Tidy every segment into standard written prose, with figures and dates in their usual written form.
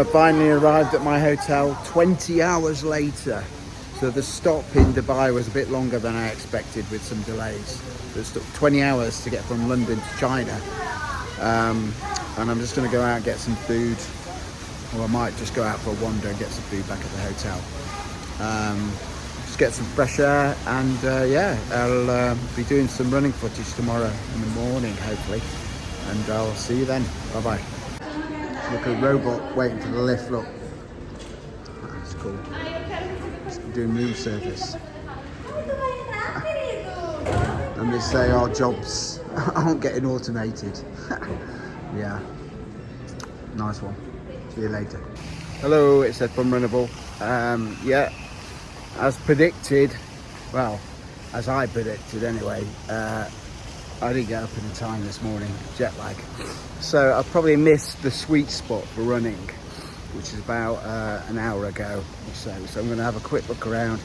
So I finally arrived at my hotel 20 hours later. So the stop in Dubai was a bit longer than I expected with some delays. It took 20 hours to get from London to China. And I'm just going to go out and get some food. Or I might just go out for a wander and get some food back at the hotel. Just get some fresh air and yeah, I'll be doing some running footage tomorrow in the morning, hopefully. And I'll see you then. Bye-bye. Look, a robot waiting for the lift, look. That's cool. It's doing room service. And they say our jobs aren't getting automated. Yeah. Nice one. See you later. Hello, it's Ed from Runnable. Yeah, as predicted, well, as I predicted anyway, I didn't get up in time this morning, jet lag. So I probably missed the sweet spot for running, which is about an hour ago or so. So I'm going to have a quick look around,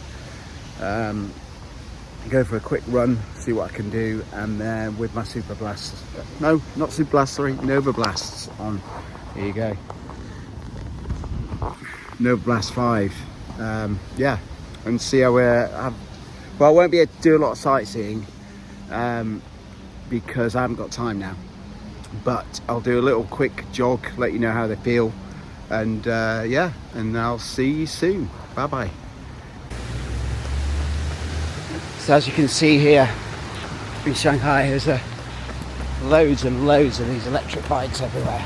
go for a quick run, see what I can do, and then with my Superblast, no, not Superblast, sorry, Novablasts on. Here you go. Novablast 5. Yeah, and see how well, I won't be able to do a lot of sightseeing because I haven't got time now, but I'll do a little quick jog, let you know how they feel, and yeah, and I'll see you soon. Bye bye. So as you can see here in Shanghai, there's loads and loads of these electric bikes everywhere.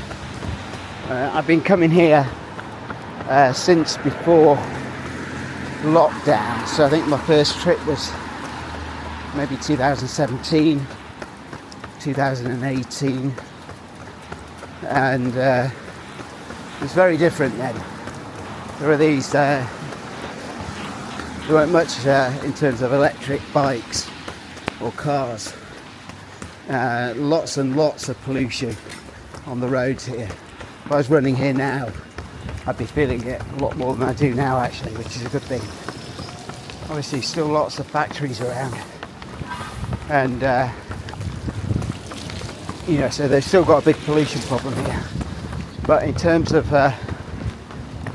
I've been coming here since before lockdown, so I think my first trip was maybe 2017, 2018, and it was very different then. There were these, there weren't much in terms of electric bikes or cars. Lots and lots of pollution on the roads here. If I was running here now, I'd be feeling it a lot more than I do now, actually, which is a good thing. Obviously, still lots of factories around, and you know, so they've still got a big pollution problem here. But in terms of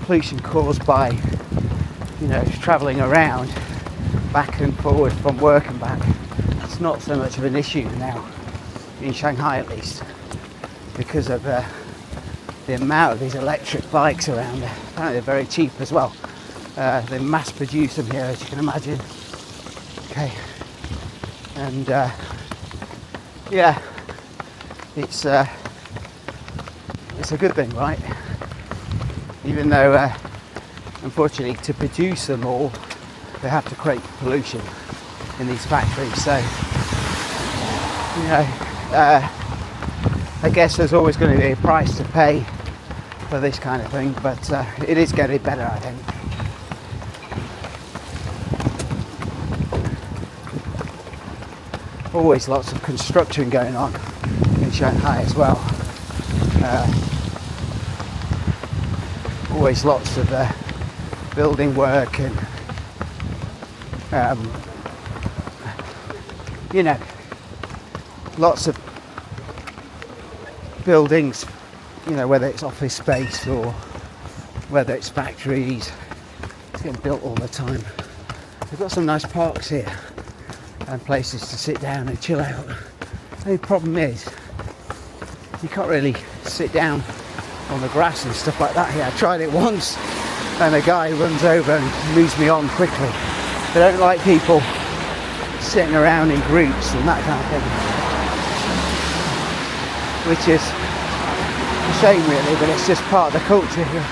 pollution caused by, you know, travelling around back and forward from work and back, it's not so much of an issue now in Shanghai, at least, because of the amount of these electric bikes around. Apparently they're very cheap as well. They mass produce them here, as you can imagine. Okay, and yeah, it's a good thing, right? Even though unfortunately to produce them all they have to create pollution in these factories, so you know, I guess there's always going to be a price to pay for this kind of thing, but it is getting better, I think. Always lots of construction going on in Shanghai as well. Always lots of building work and you know, lots of buildings, you know, whether it's office space or whether it's factories, it's getting built all the time. They've got some nice parks here and places to sit down and chill out. The only problem is you can't really sit down on the grass and stuff like that here. I tried it once and a guy runs over and moves me on quickly. They don't like people sitting around in groups and that kind of thing, which is a shame really, but it's just part of the culture here.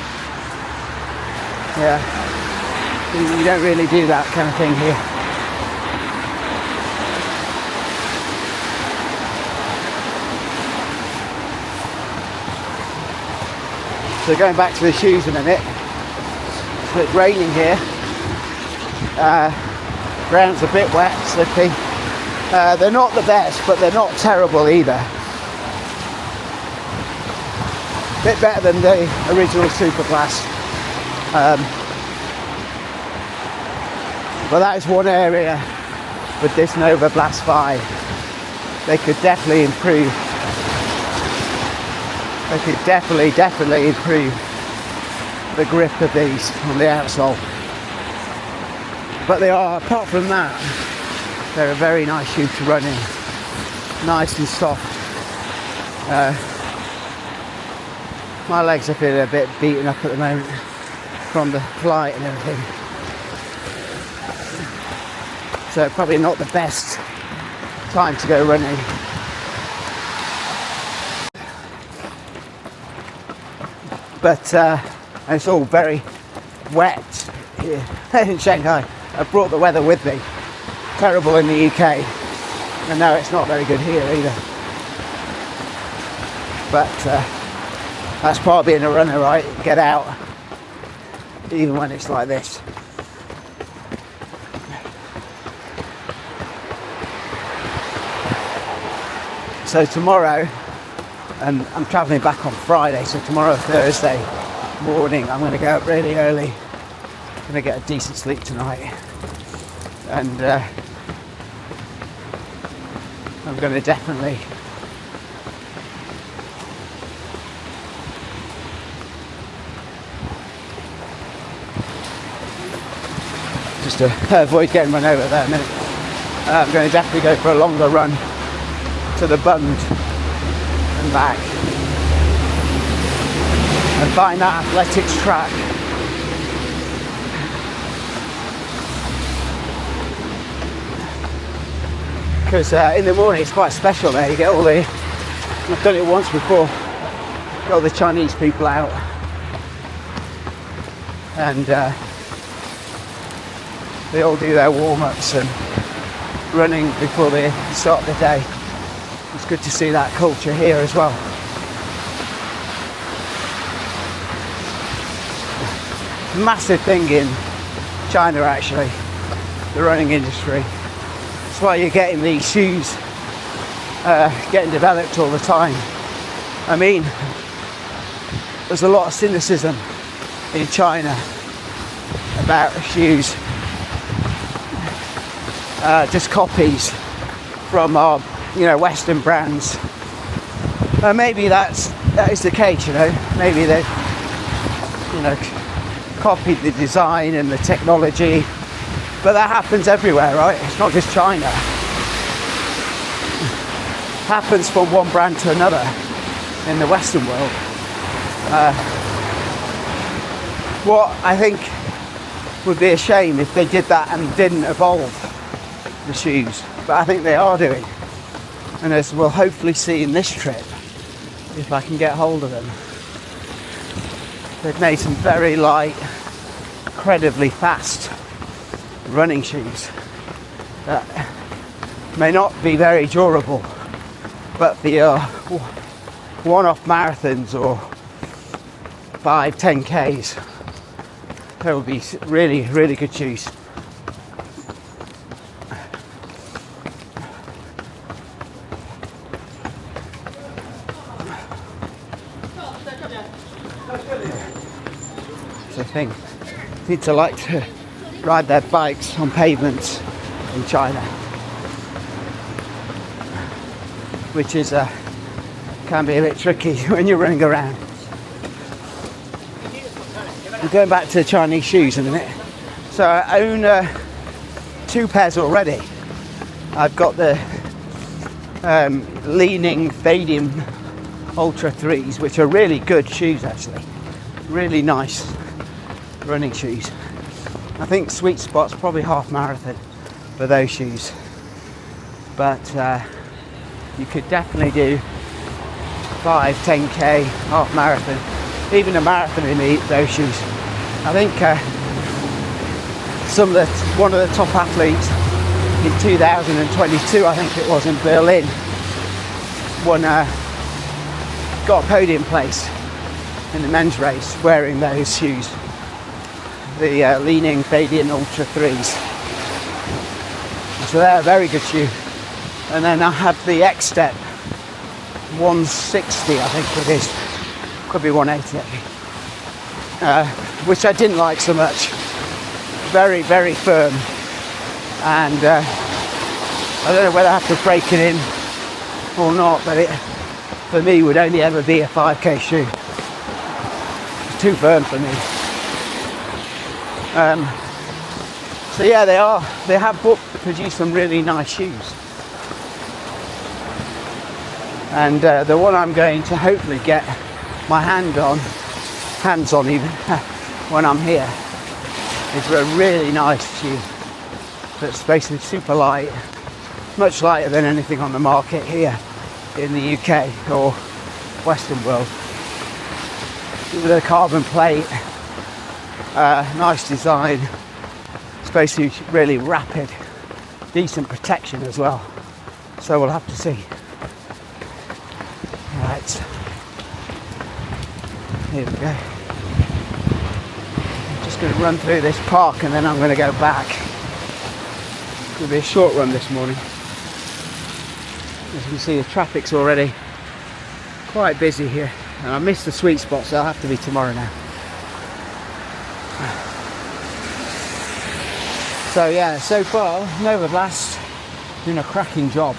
Yeah, you don't really do that kind of thing here. So going back to the shoes in a minute, so it's raining here, ground's a bit wet, slippy. They're not the best, but they're not terrible either. Bit better than the original Superblast. But that is one area with this Novablast 5. They could definitely improve. They could definitely improve the grip of these on the outsole. But they are, apart from that, they're a very nice shoe to run in. Nice and soft. My legs are feeling a bit beaten up at the moment from the flight and everything. So probably not the best time to go running. But it's all very wet here in Shanghai. I brought the weather with me. Terrible in the UK, and now it's not very good here either. But that's part of being a runner, right? Get out, even when it's like this. So tomorrow, and I'm travelling back on Friday, so tomorrow, Thursday morning, I'm going to go up really early. I'm going to get a decent sleep tonight, and I'm going to definitely just to avoid getting run over there a minute. I'm going to definitely go for a longer run to the Bund and back and find that athletics track. Because in the morning it's quite special there. You get all the, I've done it once before, get all the Chinese people out, and they all do their warm-ups and running before they start the day. It's good to see that culture here as well. Massive thing in China actually, the running industry. That's why you're getting these shoes getting developed all the time. I mean, there's a lot of cynicism in China about shoes, just copies from our, Western brands. Maybe that is the case, Maybe they, copied the design and the technology, but that happens everywhere, right? It's not just China. It happens from one brand to another in the Western world. What I think would be a shame if they did that and didn't evolve the shoes, but I think they are doing. And as we'll hopefully see in this trip, if I can get hold of them, they've made some very light, incredibly fast running shoes that may not be very durable, but the one-off marathons or 5-10Ks, they will be really, really good shoes. It's the thing. Need to like to ride their bikes on pavements in China, which is can be a bit tricky when you're running around. I'm going back to the Chinese shoes in a minute. So I own 2 pairs already. I've got the leaning fading Ultra 3s, which are really good shoes actually. Really nice running shoes. I think sweet spot's probably half marathon for those shoes. But you could definitely do 5-10K, half marathon, even a marathon in those shoes. I think one of the top athletes in 2022, I think it was, in Berlin, got a podium place in the men's race wearing those shoes, the leaning fading Ultra 3s. So they're a very good shoe. And then I have the X-Step 160, I think it is, could be 180 actually, which I didn't like so much. Very, very firm, and I don't know whether I have to break it in or not, but it, for me, would only ever be a 5K shoe. It's too firm for me. So yeah, they have produced some really nice shoes. And the one I'm going to hopefully get my hands on even when I'm here is a really nice shoe that's basically super light, much lighter than anything on the market here in the UK or Western world. With a carbon plate, nice design, it's basically really rapid, decent protection as well. So we'll have to see. Right, here we go. I'm just going to run through this park and then I'm going to go back. It's going to be a short run this morning. As you can see, the traffic's already quite busy here. And I missed the sweet spot, so I'll have to be tomorrow now. So yeah, so far, Novablast doing a cracking job.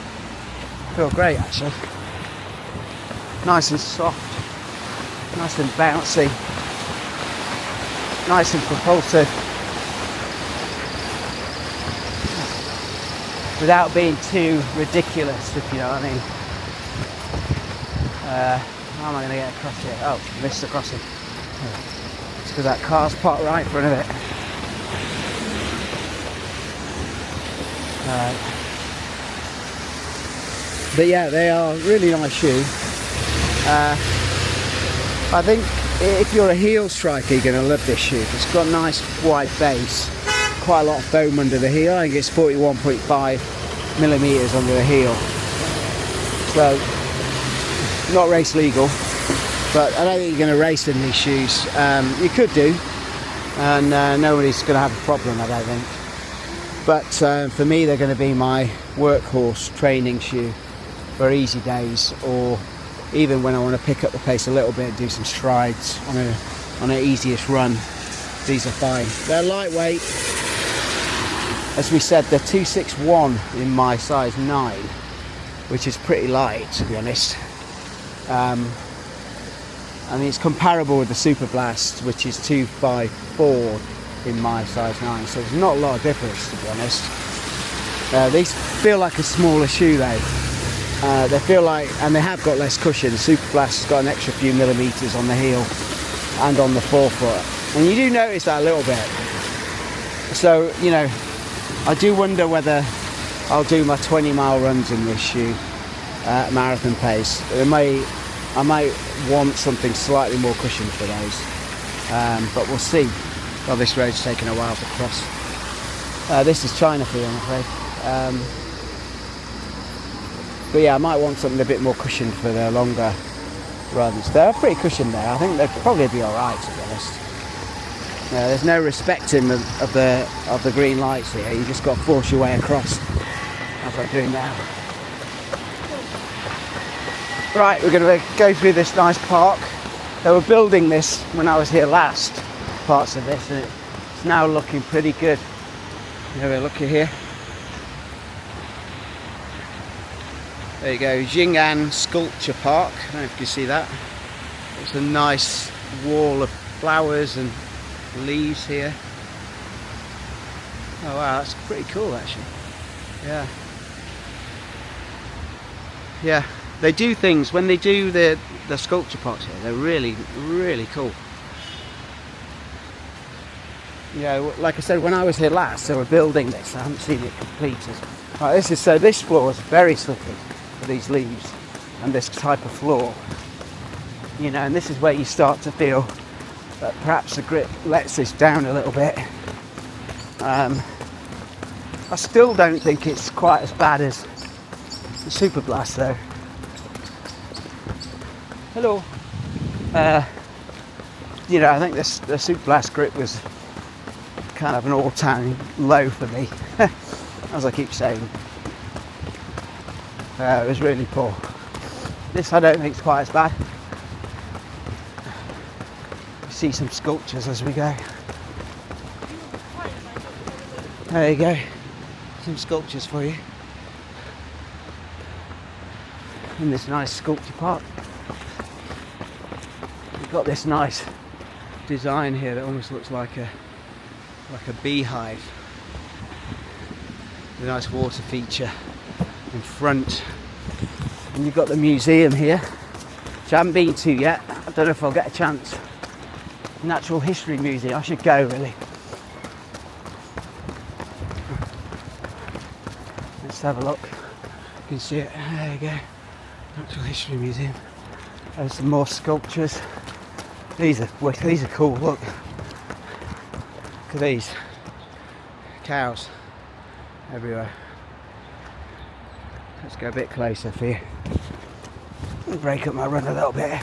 Feel great actually. Nice and soft, nice and bouncy, nice and propulsive, without being too ridiculous, if you know what I mean. How am I going to get across here? Oh, missed the crossing. It's because that car's parked right in front of it. But yeah, they are really nice shoes. I think if you're a heel striker, you're going to love this shoe. It's got a nice wide base, quite a lot of foam under the heel. I think it's 41.5 millimeters under the heel. So, not race legal, but I don't think you're going to race in these shoes. You could do, and nobody's going to have a problem, I don't think. But for me, they're going to be my workhorse training shoe for easy days, or even when I want to pick up the pace a little bit and do some strides on an easiest run. These are fine. They're lightweight. As we said, they're 261 in my size 9, which is pretty light, to be honest. I mean, it's comparable with the Superblast, which is 254 in my size 9, so there's not a lot of difference, to be honest. These feel like a smaller shoe though. They feel like, and they have got less cushion. The Superblast has got an extra few millimeters on the heel and on the forefoot, and you do notice that a little bit. So, you know, I do wonder whether I'll do my 20-mile runs in this shoe at marathon pace. I might want something slightly more cushioned for those, but we'll see. Well, this road's taken a while to cross. This is China for you, I'm afraid. But yeah, I might want something a bit more cushioned for the longer runs. They're pretty cushioned there. I think they'd probably be alright, to be honest. There's no respecting of the green lights here. You just got to force your way across, as I'm doing now. Right, we're going to go through this nice park. They were building this when I was here last, parts of this, and it's now looking pretty good. Have a look at here. There you go, Jing'an Sculpture Park. I don't know if you can see that. It's a nice wall of flowers and leaves here. Oh wow, that's pretty cool actually. Yeah. Yeah, they do things, when they do the sculpture parks here, they're really, really cool. Yeah, like I said, when I was here last, they were building this. I haven't seen it completed. Right, this floor is very slippery for these leaves and this type of floor. You know, and this is where you start to feel that perhaps the grip lets this down a little bit. I still don't think it's quite as bad as the Superblast though. Hello. You know, I think the Superblast grip was kind of an all-time low for me, as I keep saying. It was really poor. This I don't think is quite as bad. We see some sculptures as we go. There you go, some sculptures for you in this nice sculpture park. We've got this nice design here that almost looks like a like a beehive. A nice water feature in front. And you've got the museum here, which I haven't been to yet. I don't know if I'll get a chance. Natural History Museum, I should go really. Let's have a look. You can see it. There you go. Natural History Museum. There's some more sculptures. These are cool. Look at these cows everywhere. Let's go a bit closer for you. Break up my run a little bit.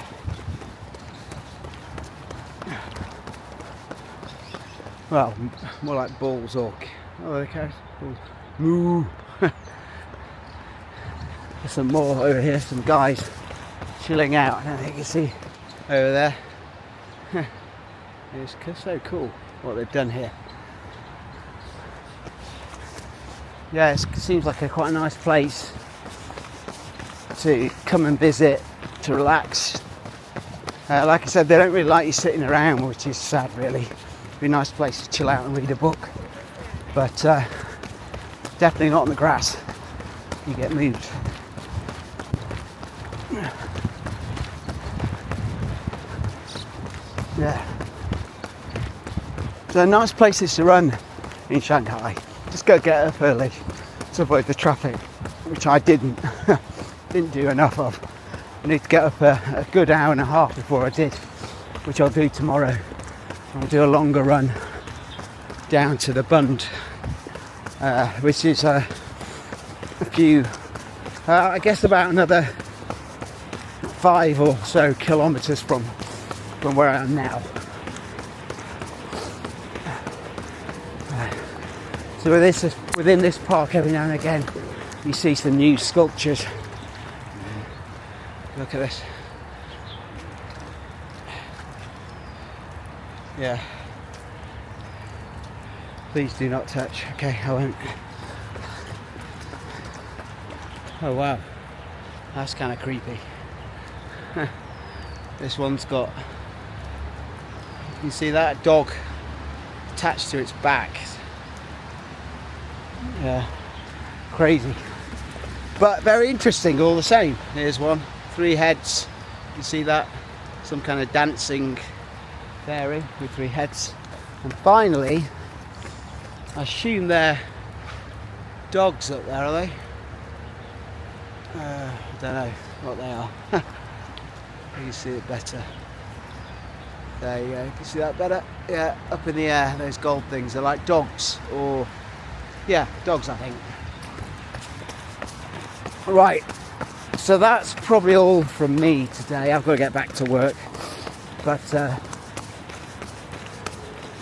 Well, more like bulls or the cows. Bulls. Moo. There's some more over here. Some guys chilling out. I don't think you can see over there. It's so cool what they've done here. Yeah, it seems like quite a nice place to come and visit, to relax. Like I said, they don't really like you sitting around, which is sad really. It'd be a nice place to chill out and read a book. But definitely not on the grass. You get moved. Yeah. So nice places to run in Shanghai. Just go get up early to avoid the traffic, which I didn't do enough of. I need to get up a good hour and a half before I did, which I'll do tomorrow. I'll do a longer run down to the Bund, which is a few, I guess about another 5 or so kilometres from where I am now. So within this park, every now and again, you see some new sculptures. Look at this. Yeah. Please do not touch. Okay, I won't. Oh wow, that's kind of creepy. This one's got, you see that dog attached to its back. Yeah, crazy, but very interesting all the same. Here's one, 3 heads. You see that? Some kind of dancing fairy with 3 heads. And finally, I assume they're dogs up there, are they? I don't know what they are. You can see it better. There you go, you can see that better? Yeah, up in the air, those gold things, they're like dogs, or yeah, dogs I think. Right, so that's probably all from me today. I've got to get back to work. But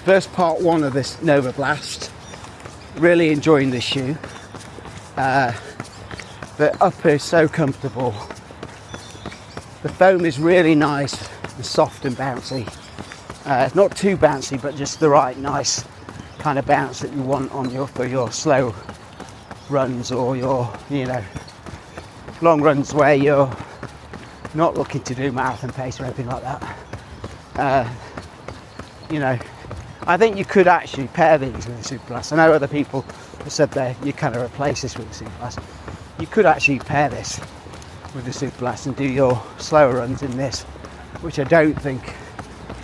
first part 1 of this Novablast. Really enjoying this shoe. The upper is so comfortable. The foam is really nice and soft and bouncy. Not too bouncy, but just the right nice kind of bounce that you want on for your slow runs, or your, you know, long runs where you're not looking to do marathon pace or anything like that. You know, I think you could actually pair these with the Superblast. I know other people have said that you kind of replace this with the Superblast. You could actually pair this with the Superblast and do your slower runs in this, which I don't think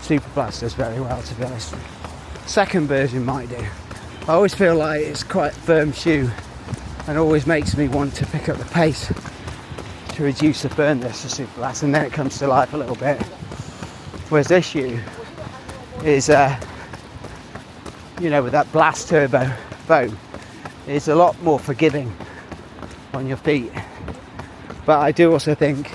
Superblast does very well, to be honest. Second version might do. I always feel like it's quite a firm shoe and always makes me want to pick up the pace to reduce the firmness of Superblast, and then it comes to life a little bit. Whereas this shoe is, you know, with that Blast Turbo foam, is a lot more forgiving on your feet. But I do also think,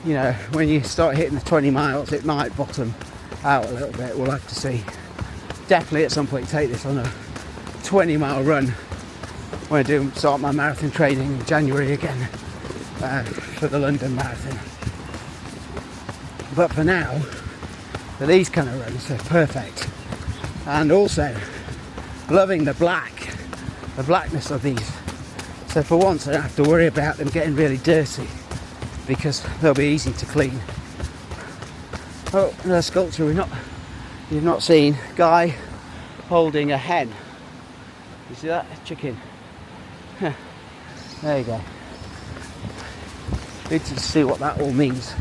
you know, when you start hitting the 20 miles, it might bottom out a little bit. We'll have to see. Definitely at some point take this on a 20-mile run when I start my marathon training in January again for the London Marathon. But for now, for these kind of runs, they're perfect. And also loving the blackness of these. So for once I don't have to worry about them getting really dirty, because they'll be easy to clean. Oh, another sculpture you've not seen. Guy holding a hen. You see that? A chicken. There you go. Need to see what that all means.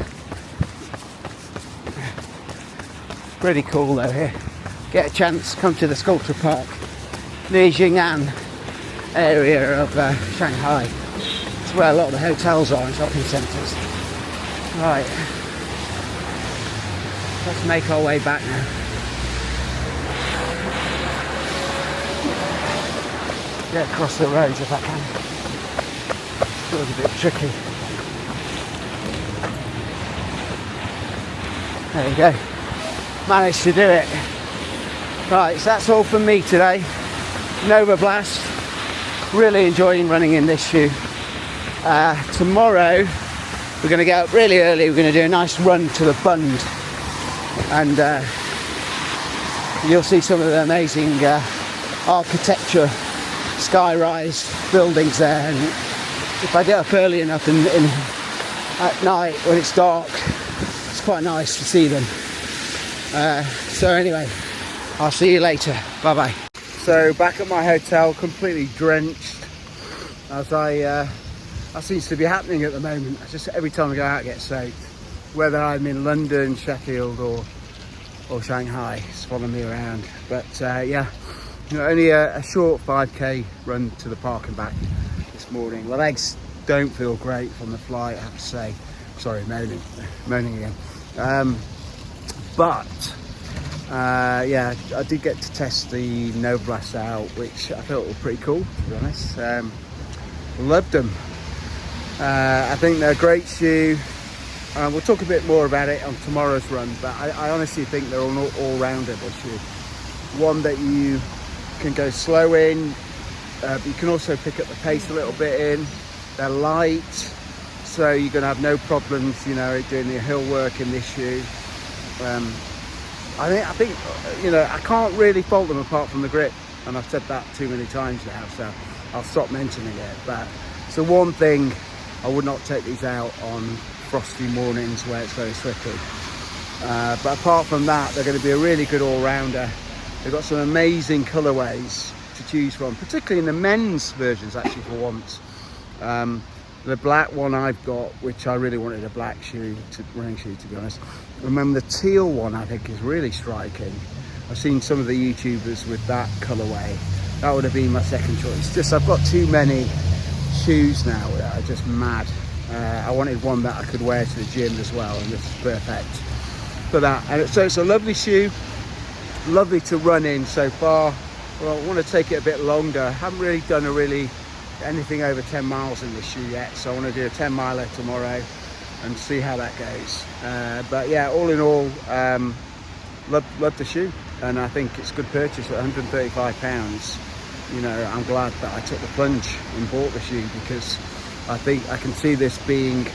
Pretty cool though here. Get a chance, come to the sculpture park near Jing'an area of Shanghai. It's where a lot of the hotels are and shopping centres. Right, let's make our way back now. Get across the roads if I can. Feels a bit tricky. There you go. Managed to do it. Right, so that's all from me today. Novablast. Really enjoying running in this shoe. Tomorrow we're going to get up really early. We're going to do a nice run to the Bund, and you'll see some of the amazing architecture, sky-rise buildings there. And if I get up early enough at night when it's dark, it's quite nice to see them. So anyway, I'll see you later. Bye bye. So back at my hotel, completely drenched, as that seems to be happening at the moment. Just every time I go out I get soaked, whether I'm in London, Sheffield or Shanghai. It's following me around. But yeah, only a short 5k run to the park and back this morning. My legs don't feel great from the flight, I have to say. Sorry, moaning again. But yeah, I did get to test the Novablast out, which I thought were pretty cool, to be honest. Loved them. I think they're a great shoe. We'll talk a bit more about it on tomorrow's run, but I honestly think they're all-rounder, this shoe. One that you can go slow in, but you can also pick up the pace a little bit in. They're light, so you're going to have no problems, doing the hill work in this shoe. I think I can't really fault them apart from the grip, and I've said that too many times now, so I'll stop mentioning it. But so one thing, I would not take these out on frosty mornings where it's very slippery. But apart from that, they're going to be a really good all-rounder. They've got some amazing colourways to choose from, particularly in the men's versions, actually, for once. The black one I've got, which I really wanted a black running shoe, to be honest. Remember, the teal one I think is really striking. I've seen some of the YouTubers with that colourway. That would have been my second choice. Just I've got too many shoes now that are just mad. I wanted one that I could wear to the gym as well, and this is perfect for that. And so it's a lovely shoe, lovely to run in so far. Well, I want to take it a bit longer. I haven't really done anything over 10 miles in this shoe yet, so I want to do a 10 miler tomorrow and see how that goes. But yeah, all in all, love the shoe, and I think it's a good purchase at £135. I'm glad that I took the plunge and bought the shoe, because I think I can see this being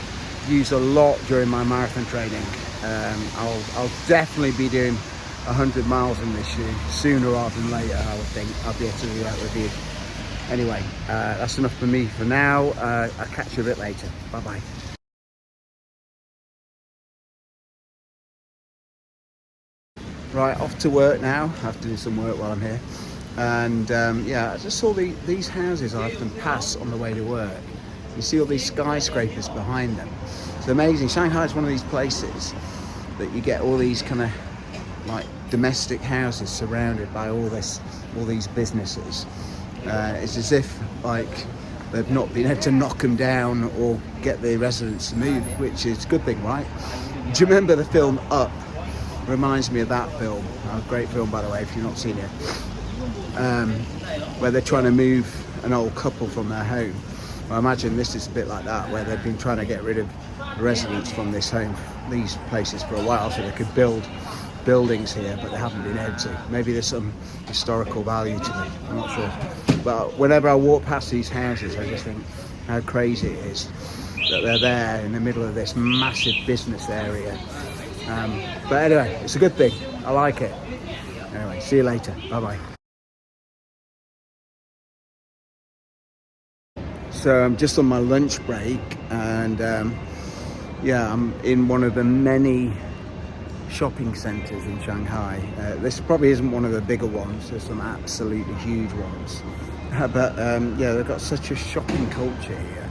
used a lot during my marathon training. I'll definitely be doing 100 miles in this shoe sooner rather than later. I would think I'll be able to do that with you. Anyway, that's enough for me for now. I'll catch you a bit later. Bye bye. Right, off to work now. I have to do some work while I'm here. And yeah, I just saw these houses I often pass on the way to work. You see all these skyscrapers behind them. It's amazing. Shanghai is one of these places that you get all these kind of like domestic houses surrounded by all these businesses. It's as if like they've not been able to knock them down or get the residents to move, which is a good thing, right? Do you remember the film Up? Reminds me of that film. A great film, by the way, if you've not seen it. Where they're trying to move an old couple from their home. Well, I imagine this is a bit like that, where they've been trying to get rid of residents from these places for a while, so they could build buildings here, but they haven't been able to. Maybe there's some historical value to them, I'm not sure. But whenever I walk past these houses, I just think how crazy it is that they're there in the middle of this massive business area. But anyway, it's a good thing. I like it. Anyway, see you later. Bye bye. So I'm just on my lunch break, and yeah, I'm in one of the many shopping centres in Shanghai. This probably isn't one of the bigger ones. There's some absolutely huge ones, but yeah, they've got such a shopping culture here.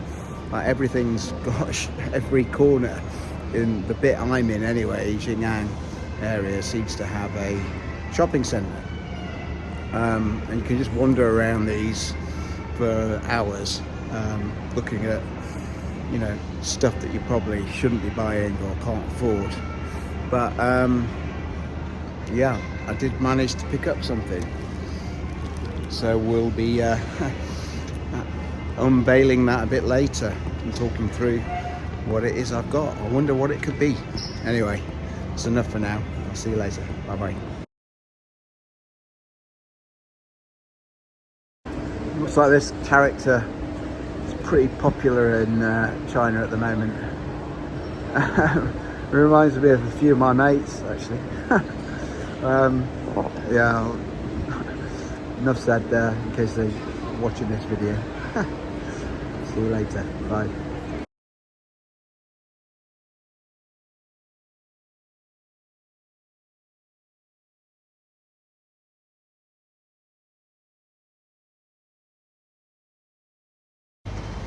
Like everything's got every corner in the bit I'm in anyway, Xinjiang area seems to have a shopping centre, and you can just wander around these for hours, looking at, you know, stuff that you probably shouldn't be buying or can't afford. But yeah, I did manage to pick up something, so we'll be unveiling that a bit later and talking through what it is I've got. I wonder what it could be. Anyway, it's enough for now. I'll see you later. Bye bye. Looks like this character is pretty popular in China at the moment. It reminds me of a few of my mates, actually. Yeah, enough said there, in case they're watching this video. See you later. Bye.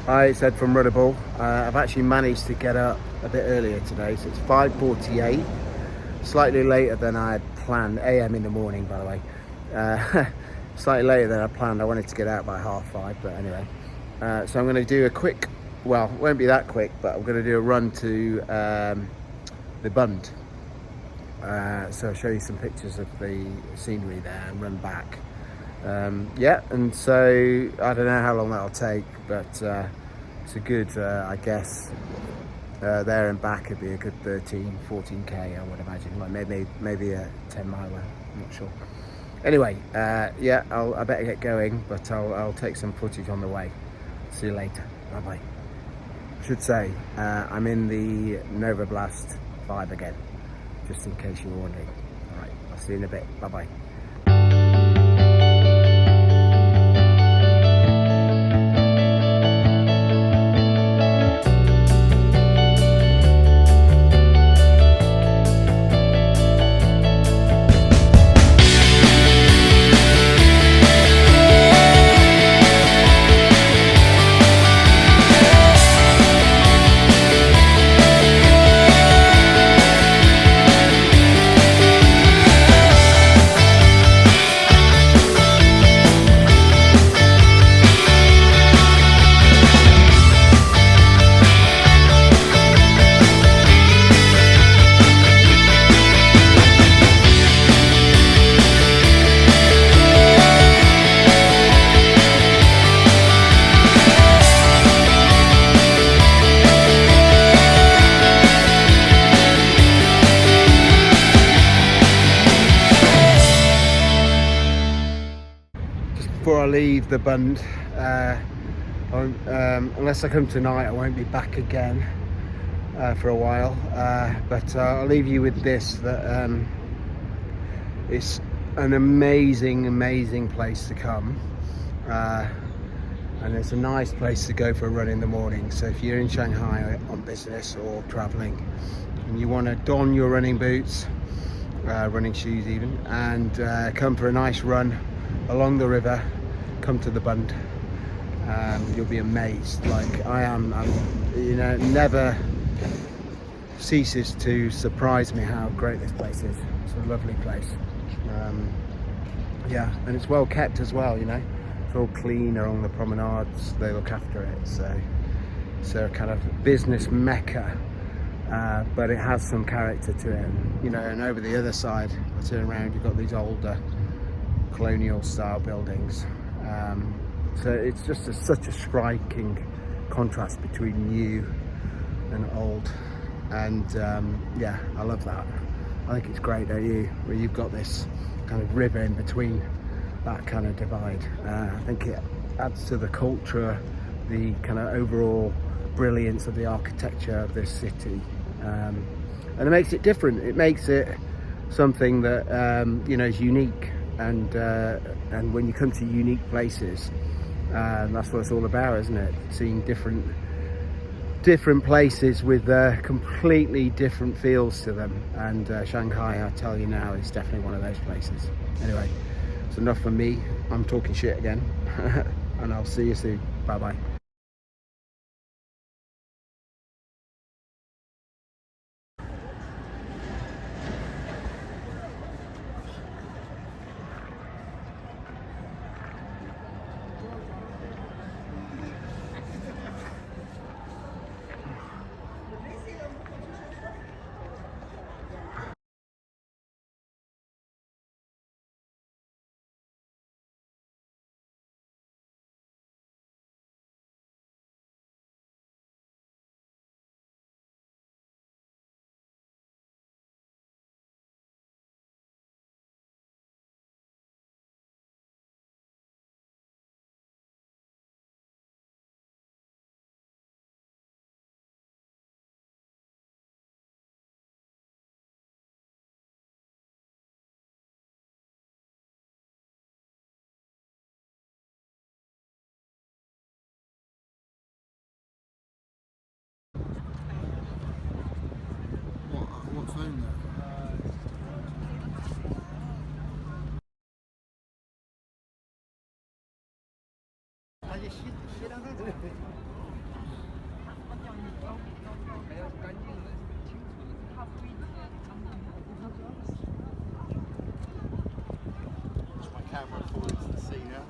Hi, it's Ed from Rudderball. I've actually managed to get up a bit earlier today, so it's 5:48, slightly later than I had planned. AM in the morning, by the way. Slightly later than I planned. I wanted to get out by 5:30, but anyway. So I'm going to do a quick, well, it won't be that quick, but I'm going to do a run to the Bund. So I'll show you some pictures of the scenery there and run back. Yeah, and so I don't know how long that'll take, but it's a good, I guess, there and back it'd be a good 13-14k, I would imagine, like maybe a 10-miler, I'm not sure. Anyway, yeah, I better get going, but I'll take some footage on the way. See you later. Bye bye. Should say I'm in the Novablast 5 again, just in case you're wondering. All right, I'll see you in a bit. Bye bye. Before I leave the Bund, unless I come tonight, I won't be back again for a while, but I'll leave you with this, that it's an amazing place to come, and it's a nice place to go for a run in the morning. So if you're in Shanghai on business or traveling and you want to don your running boots, running shoes even, and come for a nice run along the river, come to the Bund. You'll be amazed, like I am. You know, never ceases to surprise me how great this place is. It's a lovely place. Yeah, and it's well kept as well, you know. It's all clean along the promenades, they look after it, so it's a kind of business mecca, but it has some character to it, you know. And over the other side, I turn around, you've got these older colonial style buildings, so it's just such a striking contrast between new and old, and yeah, I love that. I think it's great, don't you, where you've got this kind of river in between that kind of divide. I think it adds to the culture, the kind of overall brilliance of the architecture of this city, and it makes it different. It makes it something that you know, is unique, and when you come to unique places, that's what it's all about, isn't it? Seeing different different places with completely different feels to them, and Shanghai, I tell you now, is definitely one of those places. Anyway, it's enough for me. I'm talking shit again. And I'll see you soon. Bye bye. What phone though? My camera falling to the sea now.